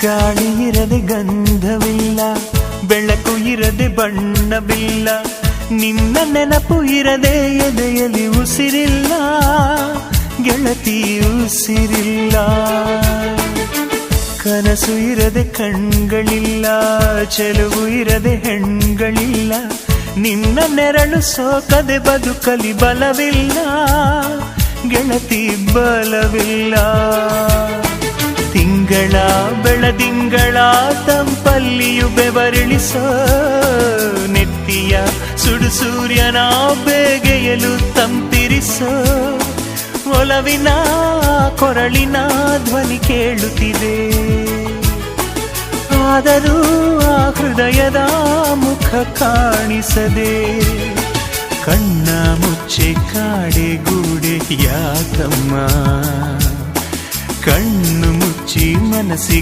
ಗಾಳಿ ಇರದೆ ಗಂಧವಿಲ್ಲ, ಬೆಳಕು ಇರದೆ ಬಣ್ಣವಿಲ್ಲ, ನಿನ್ನ ನೆನಪು ಇರದೆ ಎದೆಯಲ್ಲಿ ಉಸಿರಿಲ್ಲ, ಗೆಳತಿ ಉಸಿರಿಲ್ಲ. ಕನಸು ಇರದೆ ಕಣ್ಗಳಿಲ್ಲ, ಚೆಲುವು ಇರದೆ ಹೆಣ್ಗಳಿಲ್ಲ, ನಿನ್ನ ನೆರಳು ಸೋಕದೆ ಬದುಕಲಿ ಬಲವಿಲ್ಲ, ಗೆಳತಿ ಬಲವಿಲ್ಲ. ತಿಂಗಳ ಬೆಳದಿಂಗಳ ತಂಪಲ್ಲಿಯು ಬೆವರಿಳಿಸೋ, ನೆತ್ತಿಯ ಸುಡು ಸೂರ್ಯನ ಬೇಗೆಯಲು ತಂಪಿರಿಸೋ, ಒಲವಿನ ಕೊರಳಿನ ಧ್ವನಿ ಕೇಳುತ್ತಿದೆ, ಆದರೂ ಆ ಹೃದಯದ ಮುಖ ಕಾಣಿಸದೆ. ಕಣ್ಣ ಮುಚ್ಚೆ ಕಾಡೆ ಗೂಡೆ ಯಾಕಮ್ಮ, ಕಣ್ಣು ಮುಚ್ಚಿ ಮನಸ್ಸಿಗೆ